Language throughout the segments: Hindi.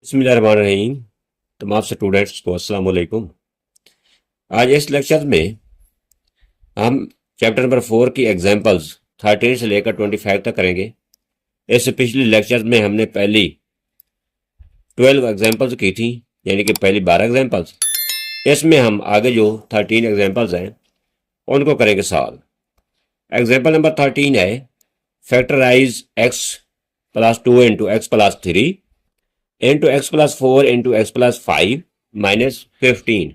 बिस्मिल्लाहिर्रहमानिर्रहीम। तमाम स्टूडेंट्स को अस्सलाम वालेकुम। आज इस लेक्चर में हम चैप्टर नंबर 4 की एग्जांपल्स 13 से लेकर 25 तक करेंगे। इस पिछले लेक्चर में हमने पहली 12 एग्जांपल्स की थी, यानी कि पहली 12 एग्जांपल्स। इसमें हम आगे जो 13 एग्जांपल्स हैं उनको करेंगे सॉल्व। एग्जांपल नंबर 13 है factorise x plus 2 into x plus 3 into x plus 4 into x plus 5 minus 15।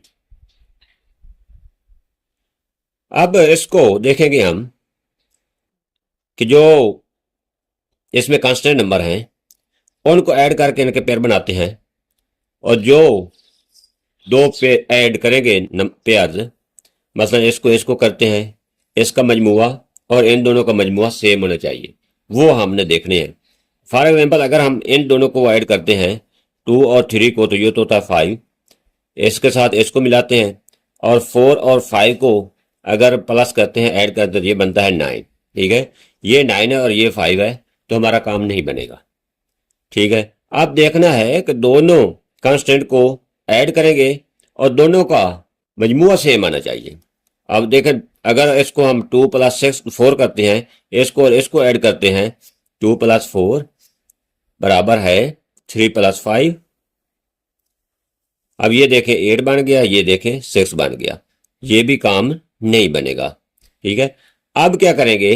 अब इसको देखेंगे हम कि जो इसमें कांस्टेंट नंबर हैं उनको ऐड करके इनके पेयर बनाते हैं, और जो दो पे ऐड करेंगे पेयर्स, मसलन इसको इसको करते हैं, इसका मजमुआ और इन दोनों का मजमुआ सेम होना चाहिए, वो हमने देखने हैं। फॉर एग्जांपल अगर हम इन दोनों को ऐड करते हैं 2 और 3 को, तो ये तो होता है 5, इसके साथ इसको मिलाते हैं, और 4 और 5 को अगर प्लस करते हैं, ऐड करते हैं, ये बनता है 9। ठीक है, ये 9 है और ये 5 है, तो हमारा काम नहीं बनेगा। ठीक है, अब देखना है कि दोनों कांस्टेंट को ऐड करेंगे और दोनों का मजमुआ सेम आना चाहिए। अब देखें, अगर इसको हम 2 प्लस 6 4 करते हैं, इसको और इसको ऐड करते हैं, 2 प्लस 4 बराबर है 3 प्लस 5। अब ये देखें 8 बन गया, ये देखें 6 बन गया, ये भी काम नहीं बनेगा। ठीक है, अब क्या करेंगे,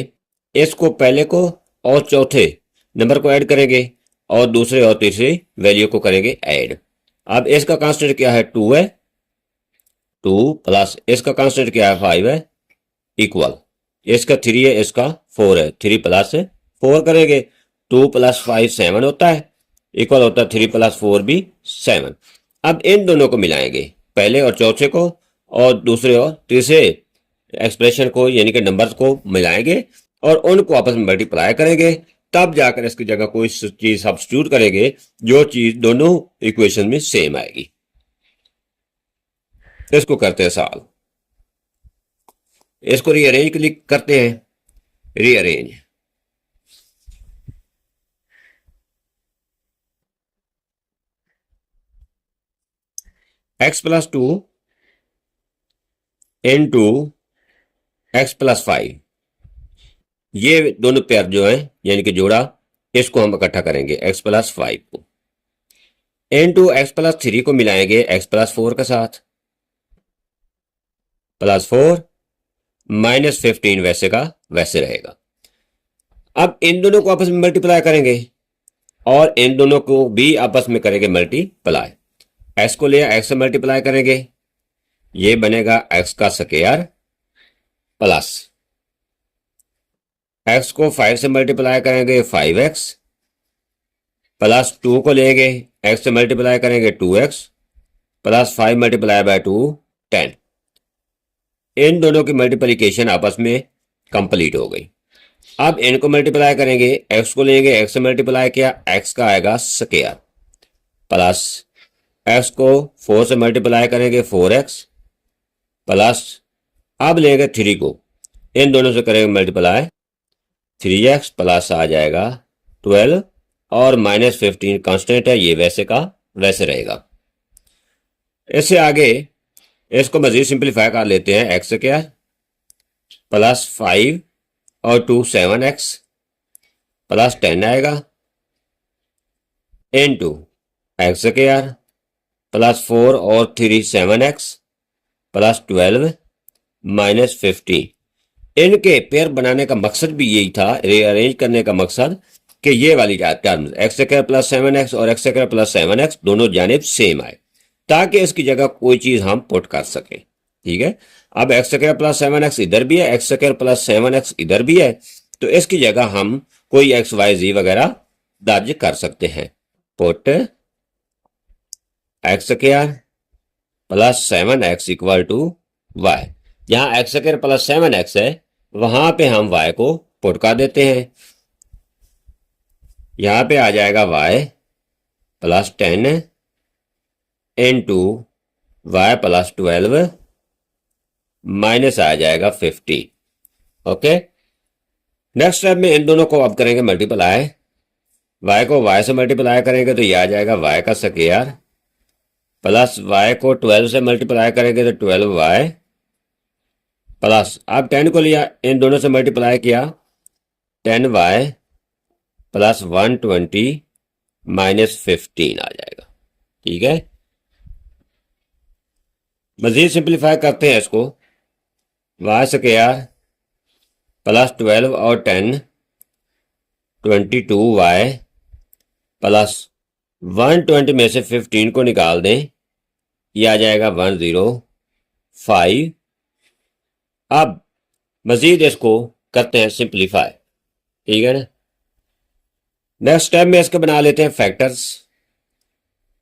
इसको पहले को और चौथे नंबर को ऐड करेंगे और दूसरे और तीसरे वैल्यू को करेंगे ऐड। अब इसका कांस्टेंट क्या है, 2 है, 2 प्लस इसका कांस्टेंट क्या है, 5 है, इक्वल इसका 3 है, इसका 4 है, 3 प्लस 4 करेंगे, 2 प्लस 5 7 होता है, इक्वल होता है 3 प्लस 4 भी 7। अब इन दोनों को मिलाएंगे, पहले और चौथे को और दूसरे और तीसरे एक्सप्रेशन को, यानी कि नंबर्स को मिलाएंगे और उनको आपस में मल्टीप्लाई करेंगे, तब जाकर इसकी जगह कोई चीज सब्स्टिट्यूट करेंगे जो चीज दोनों इक्वेशन में सेम आएगी। इसको करते हैं सॉल्व। इसको रीअरेंज क्लिक करते हैं, rearrange. x plus 2 into x plus 5, ये दोनों पेयर जो है यानी कि जोड़ा, इसको हम इकट्ठा करेंगे x प्लस 5 को, इंटू एक्स प्लस 3 को मिलाएंगे x प्लस 4 के साथ, प्लस 4 माइनस 15 वैसे का वैसे रहेगा। अब इन दोनों को आपस में मल्टीप्लाई करेंगे और इन दोनों को भी आपस में करेंगे मल्टीप्लाई। x को लिया, x से मल्टीप्लाई करेंगे, ये बनेगा x का स्क्वायर, प्लस x को 5 से मल्टीप्लाई करेंगे 5x, प्लस 2 को लेंगे, x से मल्टीप्लाई करेंगे 2x, प्लस 5 मल्टीप्लाई बाय 2 10। इन दोनों की मल्टीप्लिकेशन आपस में कंप्लीट हो गई। अब इनको मल्टीप्लाई करेंगे, x को लेंगे, x से मल्टीप्लाई किया, x का आएगा स्क्वायर, प्लस x को 4 से मल्टीप्लाई करेंगे 4x, प्लस अब लेंगे 3 को, इन दोनों से करेंगे मल्टीप्लाई, 3x प्लस आ जाएगा 12 और माइनस 15 कांस्टेंट है, ये वैसे का वैसे रहेगा। इससे आगे इसको मजीद सिंप्लीफाई कर लेते हैं, x क्या प्लस 5 और 2 7x प्लस 10 आएगा, इंटू एक्स क्या प्लस 4 और 3 7x प्लस 12 माइनस 15। इनके पेयर बनाने का मकसद भी यही था, रीअरेंज करने का मकसद, कि ये वाली terms x square plus 7x और एक्स स्क्वायर प्लस 7x दोनों जानिब सेम आए, ताकि इसकी जगह कोई चीज हम पुट कर सके। ठीक है, अब एक्स स्क्वायर प्लस 7x इधर भी है, एक्स स्क्वायर प्लस 7x इधर भी है, तो इसकी जगह हम कोई एक्स वाई जी वगैरह दर्ज कर सकते हैं। Put x square plus 7x equal to y, जहां एक्स स्क्वायर प्लस 7x है वहां पे हम y को पुट कर देते हैं, यहां पे आ जाएगा y plus 10 into y plus 12 minus आ जाएगा 50। ओके, नेक्स्ट स्टेप में इन दोनों को अब करेंगे मल्टीप्लाई, y को y से मल्टीप्लाई करेंगे तो ये आ जाएगा y का स्क्वायर प्लस y को 12 से मल्टीप्लाई करेंगे तो 12y प्लस अब 10 को लिया, इन दोनों से मल्टीप्लाई किया, 10y प्लस 120 माइनस 15 आ जाएगा। ठीक है, मजीद सिंप्लीफाई करते हैं इसको, y स्क्वायर प्लस 12 और 10 22y प्लस 120 में से 15 को निकाल दें, ये आ जाएगा 105। अब मजीद इसको करते हैं सिंप्लीफाई। ठीक है ना, नेक्स्ट स्टेप में इसके बना लेते हैं फैक्टर्स।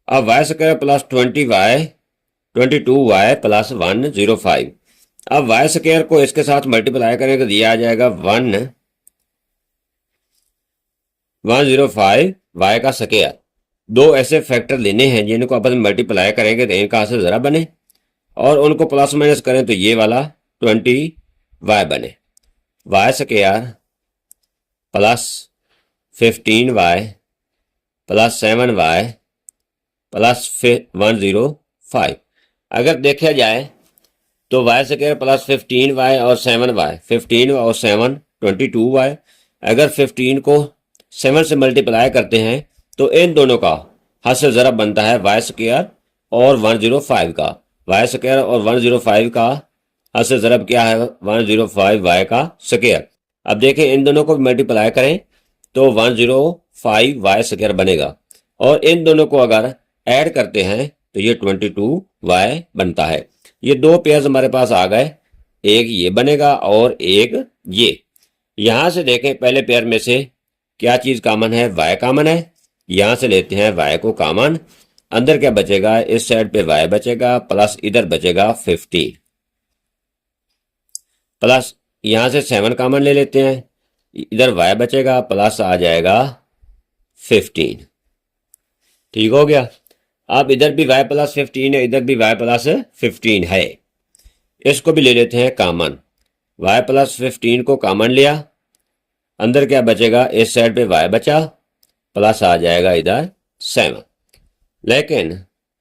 अब y square plus 20y 22y plus 105। अब y स्क्वायर को इसके साथ मल्टीप्लाई करेंगे तो ये आ जाएगा 105 y का स्क्वायर। दो ऐसे फैक्टर लेने हैं जिनको अपन मल्टीप्लाई करेंगे तो इनका से ज़रा बने और उनको प्लस माइनस करें तो ये वाला 20y बने। y square plus 15y plus 7y plus 105। अगर देखा जाए तो y स्क्वायर प्लस 15y और 7y, 15 और 7 22y। अगर 15 को 7 से मल्टीप्लाई करते हैं तो इन दोनों का हद से ज़रा बनता है y स्क्वायर और 105 का। y स्क्वायर और 105 का हद से ज़रब क्या है, 105y का स्क्वायर। अब देखें इन दोनों को मल्टीप्लाई करें तो 105y स्क्वायर बनेगा और इन दोनों को अगर ऐड करते हैं तो ये 22y बनता है। ये दो पेयर्स हमारे पास आ गए, एक ये बनेगा और एक ये। यहां से देखें पहले पेयर में से क्या चीज़ कॉमन है, y कॉमन है। यहां से लेते हैं y को कॉमन, अंदर क्या बचेगा, इस साइड पे y बचेगा प्लस इधर बचेगा 15 प्लस यहां से 7 कॉमन ले लेते हैं, इधर y बचेगा प्लस आ जाएगा 15। ठीक हो गया। अब इधर भी y प्लस 15 है, इधर भी y प्लस 15 है, इसको भी ले लेते हैं कॉमन। y प्लस 15 को कॉमन लिया, अंदर क्या बचेगा, इस साइड पे y बचा प्लस आ जाएगा इधर 7। लेकिन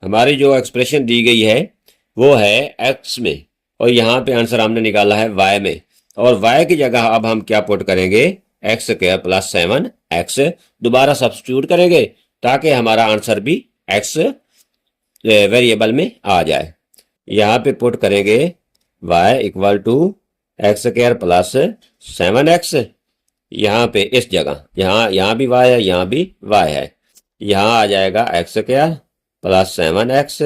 हमारी जो एक्सप्रेशन दी गई है वो है x में और यहाँ पे आंसर हमने निकाला है y में, और y की जगह अब हम क्या पुट करेंगे, एक्स स्क्वायर प्लस 7x दोबारा सब्स्टिट्यूट करेंगे ताकि हमारा आंसर भी x वेरिएबल में आ जाए। यहाँ पे पुट करेंगे y equal to x square plus 7x, यहाँ पे इस जगह यहाँ भी y है, यहाँ भी y है, यहाँ आ जाएगा x square plus 7x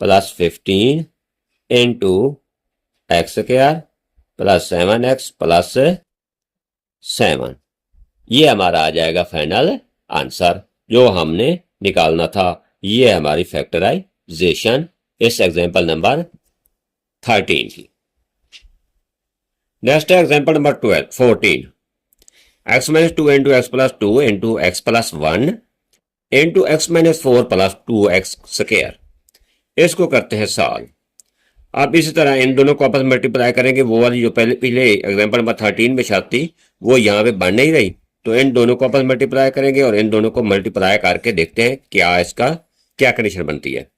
plus 15 into x square plus 7x plus 7। ये हमारा आ जाएगा फाइनल आंसर जो हमने निकालना था। ये हमारी फैक्टराइजेशन इस एग्जाम्पल नंबर 13 की। नेक्स्ट है example number 14। x minus 2 into x plus 2 into x plus 1 into x minus 4 plus 2x square. इसको करते हैं सॉल्व। अब इसी तरह इन दोनों को आपस में मल्टीप्लाई करेंगे, वो वाली जो पहले एग्जाम्पल नंबर 13 में शर्त थी वो यहाँ पे बन नहीं रही, तो इन दोनों को आपस में मल्टीप्लाई करेंगे और इन दोनों को मल्टीप्लाई करके देखते हैं क्या इसका क्या कंडीशन बनती है।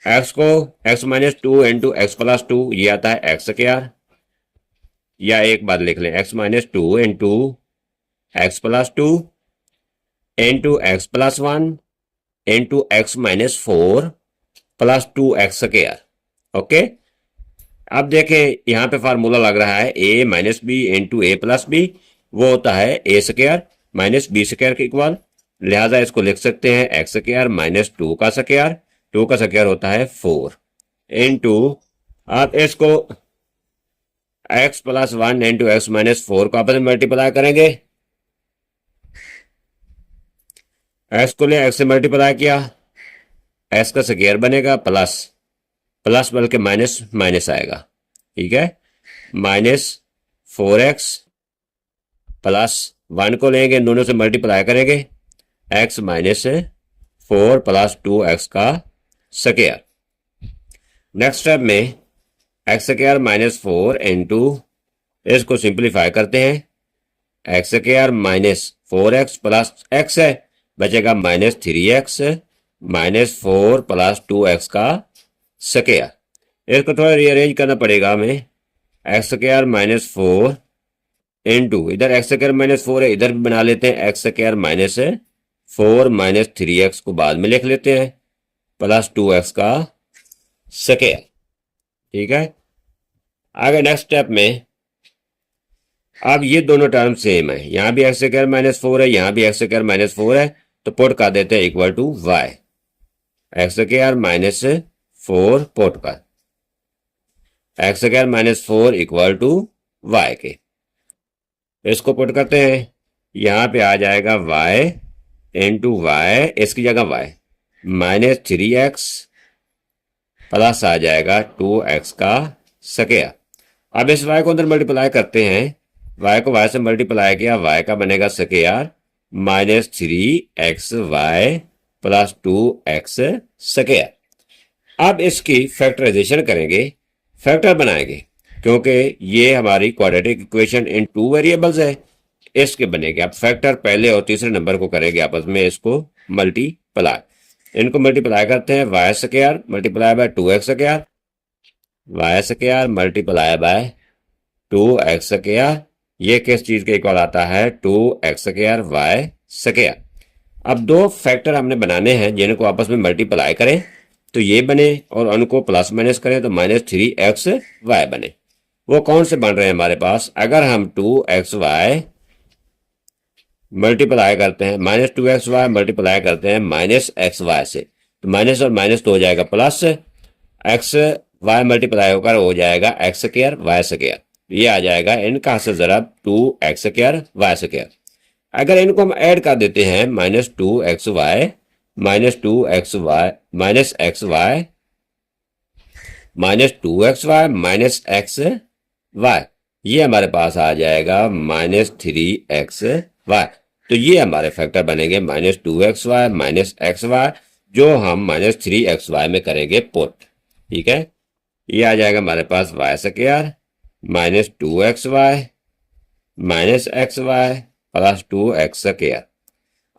एक्स को x minus 2 into x plus 2 ये आता है एक्स स्क्वायर, या एक बात लिख लें, x minus 2 into x plus 2 into x plus 1 into x minus 4 plus 2x square. Okay, अब देखें यहाँ पे फार्मूला लग रहा है a minus b into a plus b, वो होता है a square minus B square के इक्वल। लिहाजा इसको लिख सकते हैं एक्स स्क्वायर माइनस 2 का स्क्वायर, 2 का स्क्वायर होता है 4 इंटू, आप इसको x plus 1 into x minus 4 को आपस में मल्टीप्लाई करेंगे। x को ले x से मल्टीप्लाई किया, x का स्क्वायर बनेगा प्लस प्लस बल्कि माइनस माइनस आएगा। ठीक है, माइनस 4x प्लस 1 को लेंगे, दोनों से मल्टीप्लाई करेंगे, x माइनस 4 प्लस 2x का स्क्वायर। नेक्स्ट स्टेप में एक्स स्क्वायर माइनस 4 इंटू, इसको सिंप्लीफाई करते हैं, x square minus 4x plus x है, बचेगा -3x -4 + 2x का स्क्वायर। इसको थोड़ा रीअरेंज करना पड़ेगा हमें। x² - 4 इंटू इधर x² - 4 है, इधर भी बना लेते हैं x² - 4 -3x को बाद में लिख लेते हैं + 2x का स्क्वायर। ठीक है, आगे नेक्स्ट स्टेप में अब ये दोनों टर्म सेम है, यहां भी x² - 4 है, यहां भी x² - 4 है, तो पुट कर देते हैं equal to y। x² - 4 put कर x² - 4 इक्वल टू y के, इसको पुट करते हैं, यहां पे आ जाएगा y इंटू वाई, इसकी जगह y -3x प्लस आ जाएगा 2x का स्क्वायर। अब इस y को अंदर मल्टीप्लाई करते हैं, y को y से मल्टीप्लाई किया, y का बनेगा स्क्वायर -3xy + 2x स्क्वायर। अब इसकी फैक्टराइजेशन करेंगे, फैक्टर बनाएंगे, क्योंकि ये हमारी क्वाड्रेटिक इक्वेशन इन 2 वेरिएबल्स है, इसके बनेंगे। अब फैक्टर पहले और तीसरे नंबर को करेंगे आपस में इसको मल्टीप्लाई, इनको मल्टीप्लाई करते हैं, y² multiply by 2x square, y² multiply by 2x square, ये किस चीज के इक्वल आता है 2x² y²। अब दो फैक्टर हमने बनाने हैं जिनको आपस में मल्टीप्लाई करें तो ये बने, और उनको प्लस माइनस करें तो -3xy बने। वो कौन से बन रहे हैं हमारे पास, अगर हम 2xy मल्टीप्लाई करते हैं, -2xy मल्टीप्लाई करते हैं -xy से, तो माइनस और माइनस तो हो जाएगा प्लस, xy मल्टीप्लाई होकर हो जाएगा x² y², ये आ जाएगा इनका से ज़रब 2x² y²। अगर इनको हम ऐड कर देते हैं -2xy -2xy -xy, ये हमारे पास आ जाएगा -3xy। तो ये हमारे फैक्टर बनेंगे -2xy -xy, जो हम -3xy में करेंगे पुट। ठीक है, ये आ जाएगा हमारे पास y² -2xy -xy + 2x square.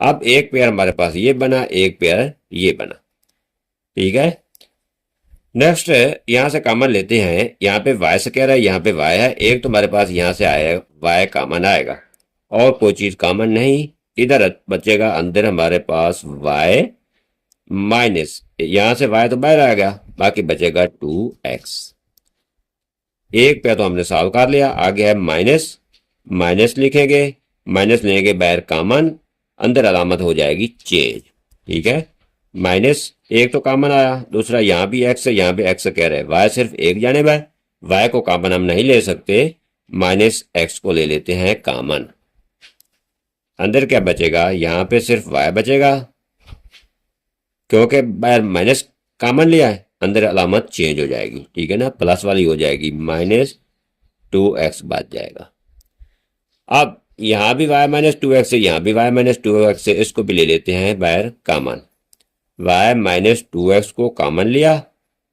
अब एक पेयर हमारे पास ये बना, एक पेयर ये बना। ठीक है, नेक्स्ट यहां से कॉमन लेते हैं, यहाँ पे y² है, यहाँ पे y है, एक तो हमारे पास यहां से आएगा y कॉमन आएगा, और कोई चीज कॉमन नहीं, इधर बचेगा अंदर हमारे पास y माइनस, यहां से y तो बाहर आएगा, बाकी बचेगा 2x। एक पे तो हमने सॉल्व कर लिया, आगे है माइनस, माइनस लिखेंगे, माइनस लेंगे बाहर कॉमन, अंदर अलामत हो जाएगी चेंज। ठीक है, माइनस एक तो कॉमन आया, दूसरा यहाँ भी x है, यहाँ भी x कह रहे हैं, y सिर्फ एक जानिब है, y को कॉमन हम नहीं ले सकते, -x को ले लेते हैं कॉमन। अंदर क्या बचेगा, यहाँ पे सिर्फ y बचेगा, क्योंकि बाहर माइनस कॉमन लिया है, अंदर अलामत चेंज हो जाएगी। ठीक है ना, प्लस वाली हो जाएगी, -2x बच जाएगा। अब यहां भी y -2x है, यहां भी y -2x है, इसको भी ले लेते हैं बाहर कॉमन, y -2x को कॉमन लिया,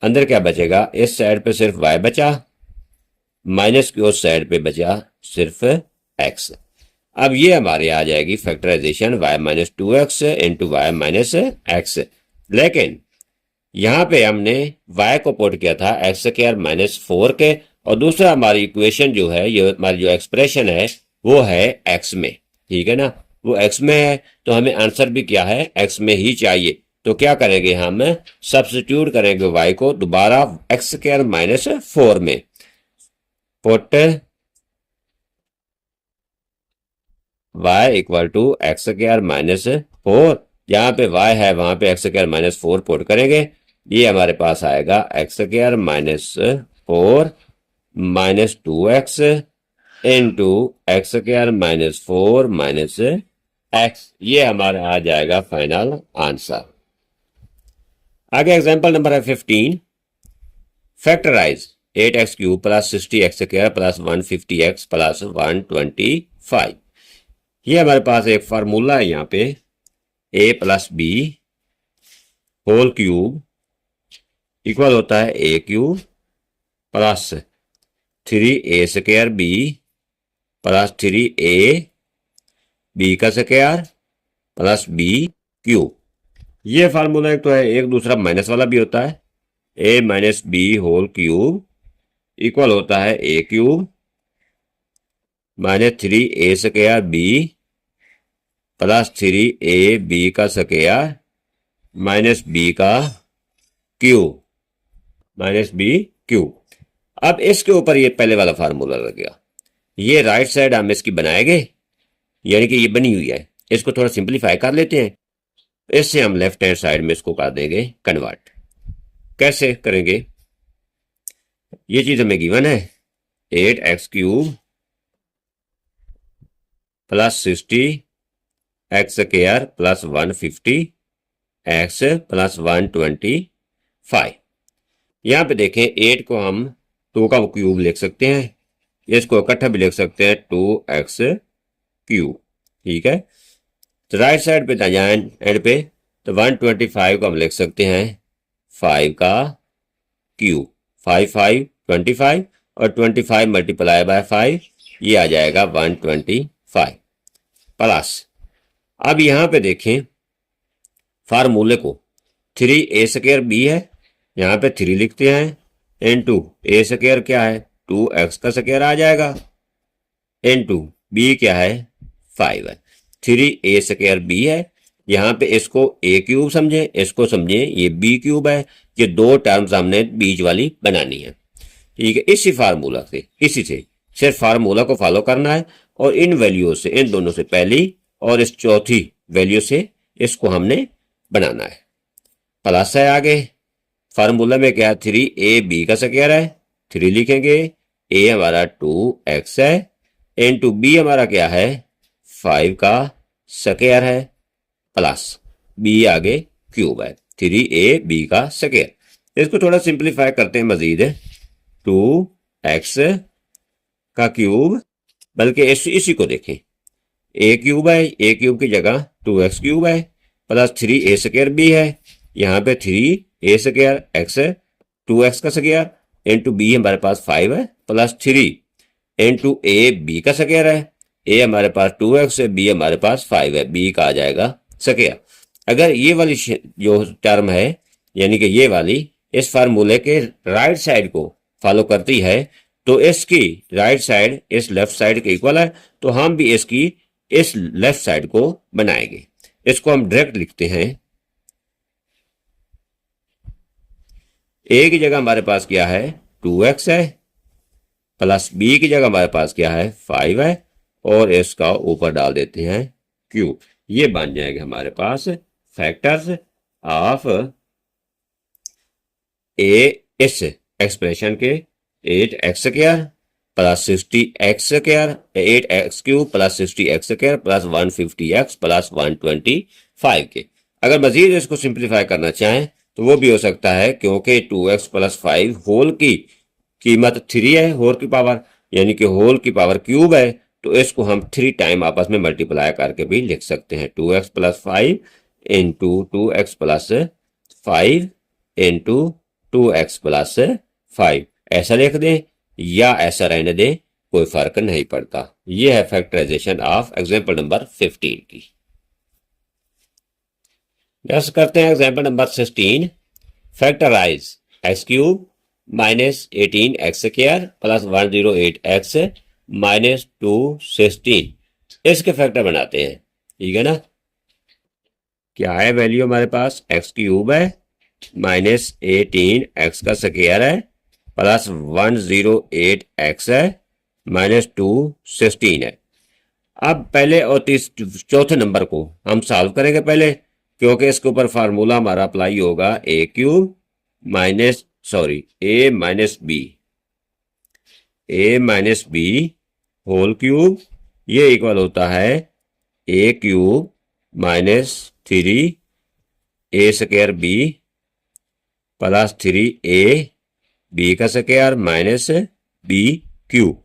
अंदर क्या बचेगा, इस साइड पे सिर्फ y बचा, माइनस की उस साइड पे बचा सिर्फ x। अब ये हमारे आ जाएगी factorisation y -2x into y -x, लेकिन यहां पे हमने y को पुट किया था x² -4 के, और दूसरा हमारी इक्वेशन जो है, ये हमारी जो एक्सप्रेशन है वो है x में। ठीक है ना, वो x में है, तो हमें आंसर भी क्या है, x में ही चाहिए। तो क्या करेंगे, हम सब्स्टिट्यूट करेंगे y को दोबारा x² -4 में, put y equal to x² -4, जहां पे y है वहां पे x² -4 पुट करेंगे, ये हमारे पास आएगा x² -4 -2x into x² -4 -x, ये हमारा आ जाएगा फाइनल आंसर। आगे एग्जांपल नंबर है 15, फैक्टराइज 8x³ + 60x² + 150x + 125। ये हमारे पास एक फार्मूला है, यहाँ पे a + b whole cube equal होता है a³ + 3a² b + 3a b का स्क्वायर + b क्यूब। ये फार्मूला एक तो है, एक दूसरा माइनस वाला भी होता है, A minus B whole cube equal होता है A cube minus 3 A square B plus 3 A B का स्क्वायर माइनस बी का क्यूब माइनस बी क्यूब। अब इसके ऊपर ये पहले वाला फार्मूला लग गया। ये राइट साइड हम इसकी बनाएंगे, यानी कि ये बनी हुई है, इसको थोड़ा सिंप्लीफाई कर लेते हैं। इससे हम लेफ्ट हैंड साइड में इसको कर देंगे कन्वर्ट। कैसे करेंगे? ये चीज हमें गिवन है 8x³ plus 60x² plus 150x plus 125। यहां पे देखें 8 को हम 2 का क्यूब लिख सकते हैं, इसको इकट्ठा भी लिख सकते हैं 2x³। ठीक है, तो राइट साइड पे जाए एंड पे, तो 125 को हम लिख सकते हैं 5 का क्यूब। 5 5 25 और 25 मल्टीप्लाई बाय 5, ये आ जाएगा 125 प्लस। अब यहां पे देखें फार्मूले को 3a² b है, यहां पे 3 लिखते हैं, इनटू a² क्या है 2x का स्क्वायर आ जाएगा, इनटू b क्या है 5 है। 3a² b है, यहां पे इसको a³ समझे, इसको समझे ये b³ है। ये दो टर्म्स हमने बीच वाली बनानी है। ठीक है, इसी फार्मूला से, इसी से सिर्फ फार्मूला को फॉलो करना है और इन वैल्यू से, इन दोनों से पहली और इस चौथी वैल्यू से इसको हमने बनाना है। प्लस है आगे, फार्मूला में क्या 3ab का स्क्वायर है, 3 लिखेंगे, a हमारा 2x है, इनटू b हमारा क्या है 5 का स्क्वायर है, प्लस b आगे क्यूब है, 3ab का स्क्वायर। इसको थोड़ा सिंप्लीफाई करते हैं मजीद, 2x का क्यूब, बल्कि इसी को देखें, a³ है, a³ की जगह 2x³ है, प्लस 3a² भी है, यहाँ पे 3a² x है, 2x का स्क्वायर, इनटू b हमारे पास 5 है, प्लस 3 इनटू a b का स्क्वायर है, a हमारे पास 2x है, b हमारे पास 5 है, b का आ जाएगा स्क्वायर। अगर ये वाली जो टर्म है, यानी कि ये वाली इस फार्मूले के राइट साइड को फॉलो करती है, तो इसकी राइट साइड इस लेफ्ट साइड के इक्वल है, तो हम भी इसकी इस लेफ्ट साइड को बनाएंगे। इसको हम डायरेक्ट लिखते हैं, a की जगह हमारे पास क्या है 2x है, प्लस b की जगह हमारे पास क्या है 5 है, और इसका ऊपर डाल देते हैं क्यूब। ये बन जाएगा हमारे पास फैक्टर्स ऑफ इस एक्सप्रेशन के 8x² plus 60x² 8x³ plus 60x² plus 150x plus 125 के। अगर मजीद इसको सिंप्लीफाई करना चाहें तो वो भी हो सकता है, क्योंकि 2x प्लस 5 होल की कीमत 3 है, होल की पावर, यानी कि होल की पावर क्यूब है, तो इसको हम 3 टाइम आपस में मल्टीप्लाई करके भी लिख सकते हैं। 2x plus 5 into 2x plus 5 into 2x plus 5, ऐसा लिख दें या ऐसा रहने दें, कोई फर्क नहीं पड़ता। यह है फैक्टराइजेशन ऑफ एग्जाम्पल नंबर 15 की। नेक्स्ट करते हैं example number 16। Factorise x³ minus 18x² plus 108x minus 216, इसके फैक्टर बनाते हैं। ठीक है ना, क्या है वैल्यू हमारे पास x³ है माइनस 18x का स्क्वायर है प्लस 108x है माइनस 216 है। अब पहले और चौथे नंबर को हम सॉल्व करेंगे पहले, क्योंकि इसके ऊपर फार्मूला हमारा अप्लाई होगा a³ minus a minus b whole cube, ये इक्वल होता है a³ minus 3a² b plus 3a b का स्क्वायर माइनस b क्यूब।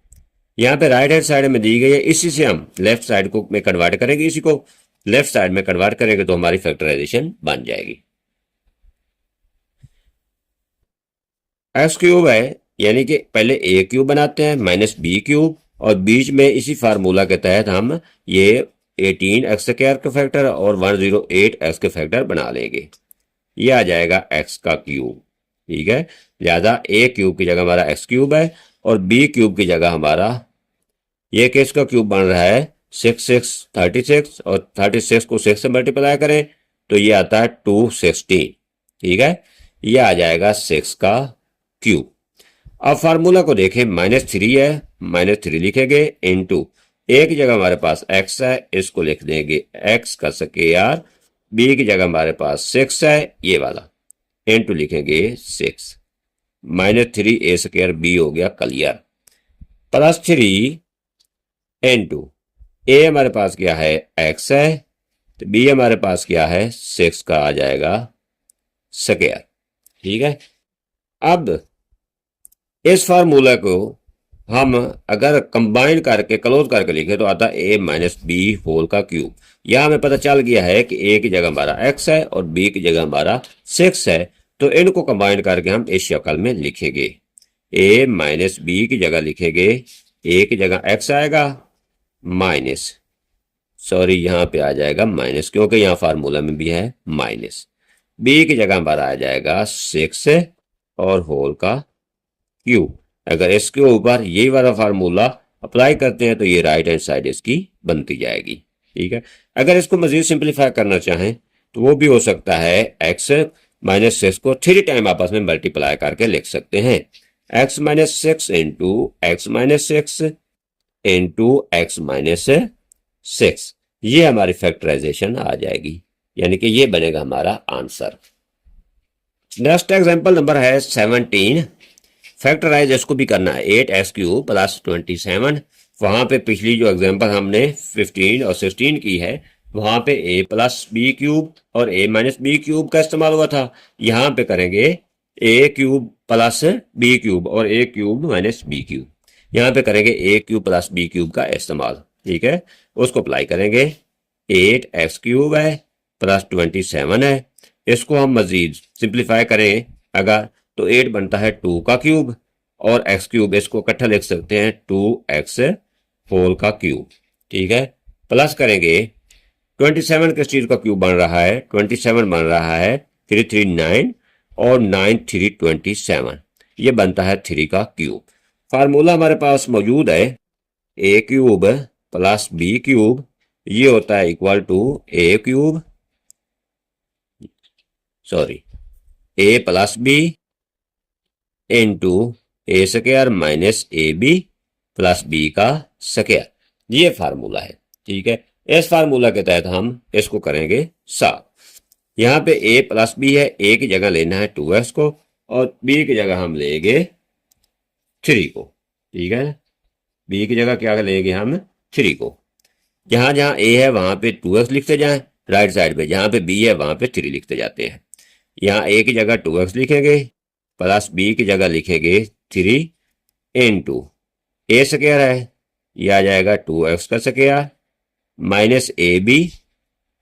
यहाँ पे राइट हैंड साइड में दी गई है, इसी से हम लेफ्ट साइड को में कन्वर्ट करेंगे, इसी को लेफ्ट साइड में कन्वर्ट करेंगे तो हमारी फैक्टराइजेशन बन जाएगी। x³ है, यानी कि पहले a³ बनाते हैं माइनस b क्यूब, और बीच में इसी फार्मूला के तहत हम ये 118 एक्स स्क्वायर का फैक्टर और 108 एक्स के फैक्टर बना लेंगे। ये आ जाएगा एक्स का क्यूब। ठीक है, लिहाजा ए क्यूब की जगह हमारा एक्स क्यूब है और बी क्यूब की जगह हमारा ये केस का क्यूब बन रहा है 6 6 36 और 36 को 6 से मल्टीप्लाई करें तो ये आता है 216। ठीक है, ये आ जाएगा 6 का क्यूब। अब फार्मूला को देखें, -3 है, -3 लिखेंगे इनटू ए की जगह हमारे पास x है, इसको लिख देंगे x का स्क्वायर, बी की जगह हमारे पास 6 है ये वाला, इनटू लिखेंगे 6, -3 ए स्क्वायर बी हो गया क्लियर, +3 इनटू ए हमारे पास क्या है x है, तो बी हमारे पास क्या है 6 का आ जाएगा स्क्वायर। ठीक है, अब इस फार्मूला को हम अगर कंबाइन करके क्लोज करके लिखे तो आता है a-b होल का क्यूब। यह हमें पता चल गया है कि a की जगह हमारा x है और b की जगह हमारा 6 है, तो इनको कंबाइन करके हम इस शक्ल में लिखेंगे। a-b की जगह लिखेंगे, a की जगह x आएगा माइनस, सॉरी यहां पे आ जाएगा माइनस क्योंकि यहां फार्मूला में भी है माइनस, b की जगह हमारा आ जाएगा 6 और होल का क्यूब। अगर इसके ऊपर यही वाला फार्मूला अप्लाई करते हैं तो ये राइट हैंड साइड इसकी बनती जाएगी। ठीक है, अगर इसको मजीद सिंप्लीफाई करना चाहें तो वो भी हो सकता है, x -6 को 3 टाइम आपस में मल्टीप्लाई करके लिख सकते हैं, x -6 into x -6 into x -6, ये हमारी फैक्टराइजेशन आ जाएगी, यानी कि ये बनेगा हमारा आंसर। नेक्स्ट एग्जांपल नंबर है 17। फैक्टराइज इसको भी करना है, 8x³ + 27। वहां पे पिछली जो एग्जांपल हमने 15 और 16 की है वहां पे a + b³ और a-b³ का इस्तेमाल हुआ था। यहां पे करेंगे a³ + b³ और a³ - b³। यहां पे करेंगे a³ + b³ का इस्तेमाल। ठीक है, उसको अप्लाई करेंगे। 8x³ है + 27 है, इसको हम मजीद सिंप्लीफाई करें अगर तो 8 बनता है 2 का क्यूब और x³ इसको इकट्ठा लिख सकते हैं 2x होल का क्यूब। ठीक है, प्लस करेंगे 27 किस चीज का क्यूब बन रहा है, 27 बन रहा है 339 और 9 3 27, ये बनता है 3 का क्यूब। फार्मूला हमारे पास मौजूद है, a³ + b³ ये होता है equal to a³ sorry a + b into a² - ab + b का स्क्वायर, ये फार्मूला है। ठीक है, इस फार्मूला के तहत हम इसको करेंगे साफ। यहां पे a + b है, a की जगह लेना है 2x को और b की जगह हम लेंगे 3 को। ठीक है, b की जगह क्या लेंगे हम 3 को। जहां जहां a है वहां पे 2x लिखते जाएं, राइट साइड पे जहां पे b है वहां पे 3 लिखते जाते हैं। यहाँ a की जगह 2x लिखेंगे प्लस b की जगह लिखेंगे 3 इंटू a² है, ये आ जाएगा 2x का square minus ab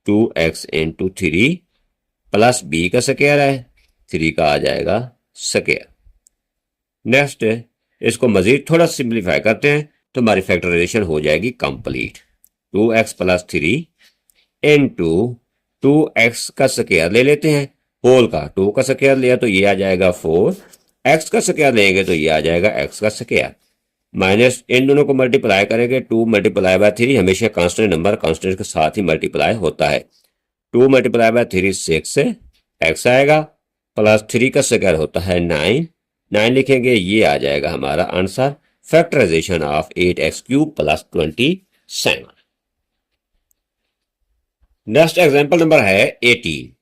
2x into 3 plus b का स्क्वायर है 3 का आ जाएगा स्क्वायर। नेक्स्ट इसको मजीद थोड़ा सिंप्लीफाई करते हैं तो हमारी फैक्टराइजेशन हो जाएगी कंप्लीट। 2x + 3 इंटू 2x का स्क्वायर ले लेते हैं, होल का 2 का स्क्वायर लिया तो ये आ जाएगा 4, x का स्क्वायर लेंगे तो ये आ जाएगा x का स्क्वायर, माइनस इन दोनों को मल्टीप्लाई करेंगे 2 × 3 हमेशा कांस्टेंट नंबर कांस्टेंट के साथ ही मल्टीप्लाई होता है। 2 × 3 6 x आएगा प्लस 3 का स्क्वायर होता है 9 लिखेंगे, ये आ जाएगा हमारा answer factorisation of 8x³ + 27। Next example number है 18।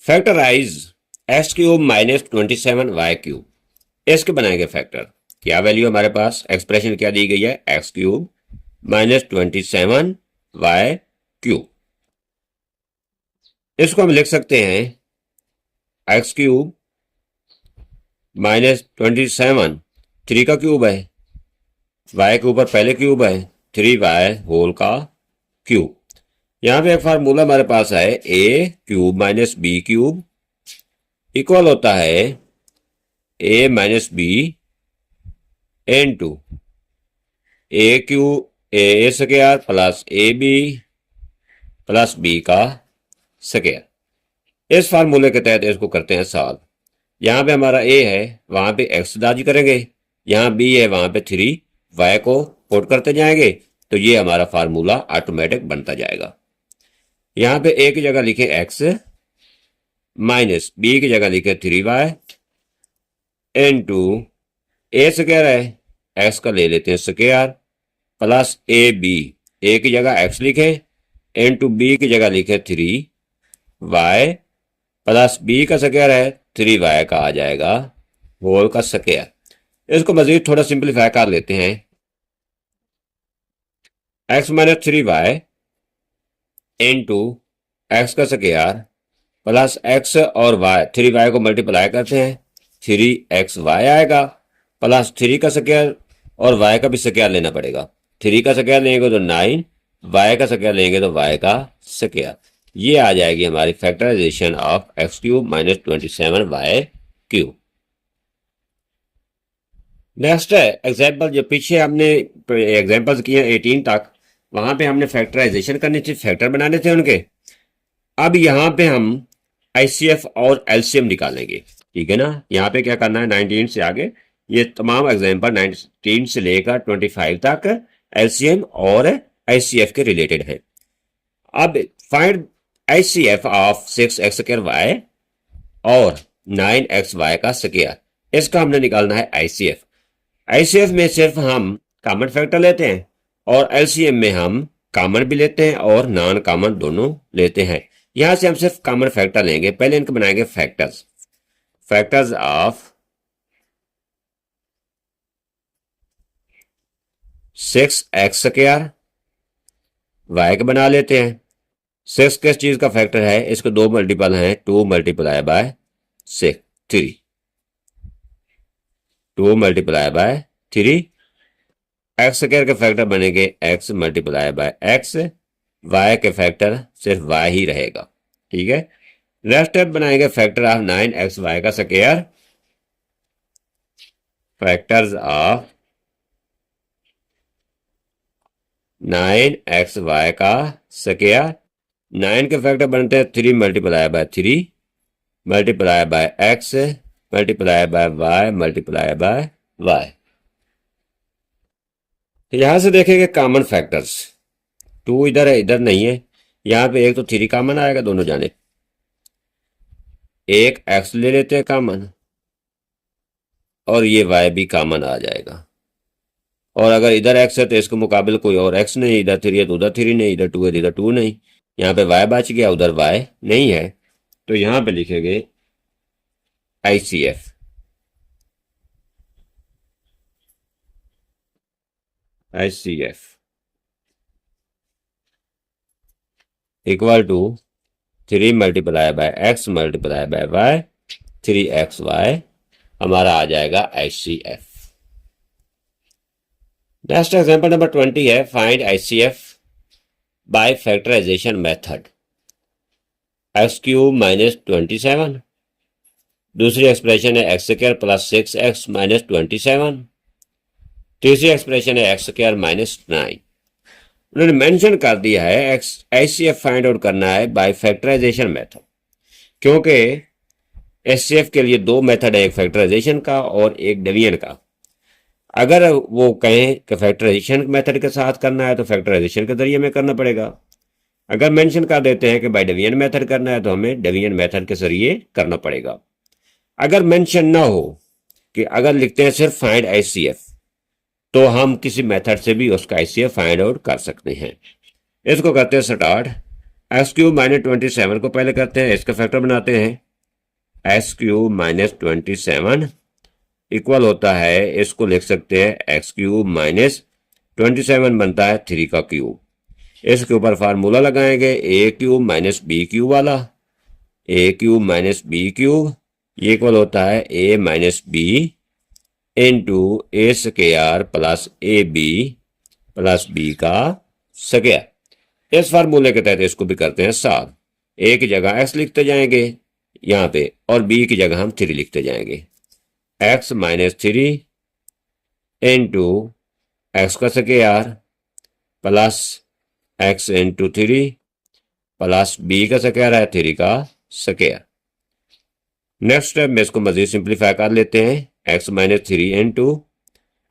फैक्टराइज x³ - 27y³, इसके बनाएंगे फैक्टर। क्या वैल्यू हमारे पास एक्सप्रेशन क्या दी गई है, x³ - 27y³। इसको हम लिख सकते हैं x³ - 27 3 का क्यूब है, y के ऊपर पहले क्यूब है 3y होल का क्यूब। यहां पे एक फार्मूला हमारे पास है a³ - b³ इक्वल होता है a - b into a³ a square plus a b plus b का स्क्वायर। इस फार्मूले के तहत इसको करते हैं सॉल्व। यहाँ पे हमारा ए है, वहाँ पे एक्स दाजी करेंगे, यहाँ बी है, वहाँ पे 3y को पुट करते जाएंगे, तो ये हमारा फार्मूला ऑटोमेटिक बनता जाएगा। यहाँ पे ए की जगह लिखे एक्स माइनस बी की जगह लिखे 3y इनटू ए स्क्वायर है, एक्स का ले लेते हैं स्क्वायर प्लस ए बी, ए की जगह एक्स लिखे इनटू बी की जगह लिखे 3y प्लस बी का स्क्वायर है 3y का आ जाएगा होल का स्क्वायर। इसको मजीद थोड़ा सिंप्लीफाई कर लेते हैं। x minus 3y into x का स्क्वायर प्लस एक्स और y, 3y को मल्टीप्लाई करते हैं 3xy आएगा प्लस 3 का स्क्वायर और y का भी स्क्वायर लेना पड़ेगा। 3 का स्क्वायर लेंगे तो 9, y का स्क्वायर लेंगे तो y का स्क्वायर। ये आ जाएगी हमारी factorisation of x cube minus 27y cube. Next है एग्जाम्पल, जो पीछे हमने एग्जाम्पल्स किए 18 तक, वहां पे हमने फैक्टराइजेशन करनी थी, फैक्टर बनाने थे उनके। अब यहाँ पे हम आईसीएफ और एलसीएम निकालेंगे, ठीक है ना। यहाँ पे क्या करना है, 19 से आगे ये तमाम एग्जाम्पल 19 से लेकर 25 तक एलसीएम और आईसीएफ के रिलेटेड है। अब फाइंड आईसीएफ ऑफ 6x² और 9xy का स्क्वायर, इसका हमने निकालना है आईसीएफ। आईसीएफ में सिर्फ हम कॉमन फैक्टर लेते हैं और एलसीएम में हम कॉमन भी लेते हैं और नॉन कॉमन दोनों लेते हैं। यहां से हम सिर्फ कॉमन फैक्टर लेंगे। पहले इनको बनाएंगे factors, factors of 6x² y के बना लेते हैं। 6 किस चीज का फैक्टर है, इसको 2 मल्टीपल है, 2 multiply by 6 3, 2 multiply by 3। x² के फैक्टर बनेंगे x multiply by x, y के फैक्टर सिर्फ y ही रहेगा, ठीक है। नेक्स्ट स्टेप बनाएंगे फैक्टर ऑफ 9xy का स्क्वायर, फैक्टर्स ऑफ 9xy का स्क्वायर। 9 के फैक्टर बनते हैं 3 multiply bye 3 multiply by x multiply by y multiply by y। तो यहां से देखेंगे कॉमन फैक्टर्स, 2 इधर है, इधर नहीं है। यहां पे एक तो 3 कॉमन आएगा दोनों जाने, एक x ले लेते हैं कॉमन और ये y भी कॉमन आ जाएगा। और अगर इधर x है तो इसके मुकाबले कोई और x नहीं, इधर 3 है तो उधर 3 नहीं, इधर 2 है तो इधर 2 नहीं। यहाँ पे y बच गया, उधर y नहीं है, तो यहाँ पे लिखेंगे HCF. HCF equal to 3 multiply by x multiply by y, 3xy हमारा आ जाएगा आईसीएफ। नेक्स्ट एग्जांपल नंबर 20 है, find HCF by factorisation method. x³ minus 27, दूसरी एक्सप्रेशन है x² प्लस 6x माइनस 27, तीसरी एक्सप्रेशन है x² माइनस 9। उन्होंने मेंशन कर दिया है आईसीएफ फाइंड आउट करना है बाय फैक्टराइजेशन मेथड, क्योंकि एचसीएफ के लिए 2 मेथड है, एक फैक्टराइजेशन का और एक डिवीजन का। अगर वो कहें कि फैक्टराइजेशन मेथड के साथ करना है तो फैक्टराइजेशन के जरिए में करना पड़ेगा। अगर मेंशन कर देते हैं कि बाय डिवीजन मेथड करना है तो हमें डिवीजन मेथड के जरिए करना पड़ेगा। अगर मेंशन ना हो कि अगर लिखते हैं सिर्फ फाइंड आईसीएफ, तो हम किसी मेथड से भी उसका आईसीएफ फाइंड आउट कर सकते हैं। इसको करते हैं स्टार्ट। x³ माइनस 27 को पहले करते हैं, इसका फैक्टर बनाते हैं। x³ माइनस 27 इक्वल होता है, इसको लिख सकते हैं x³ माइनस 27 बनता है 3 का क्यूब। इसके ऊपर फार्मूला लगाएंगे a³ माइनस b³ वाला, a³ माइनस b³ ये इक्वल होता है a minus b into a square plus a b plus b का स्क्वायर। इस फार्मूले के तहत इसको भी करते हैं सॉल्व। ए की जगह x लिखते जाएंगे यहाँ पे और b की जगह हम 3 लिखते जाएंगे। x माइनस 3 इंटू एक्स का square plus x into 3 plus b का स्क्वायर है 3 का स्क्वायर। नेक्स्ट स्टेप में इसको मजीद सिंप्लीफाई कर लेते हैं। X minus 3 into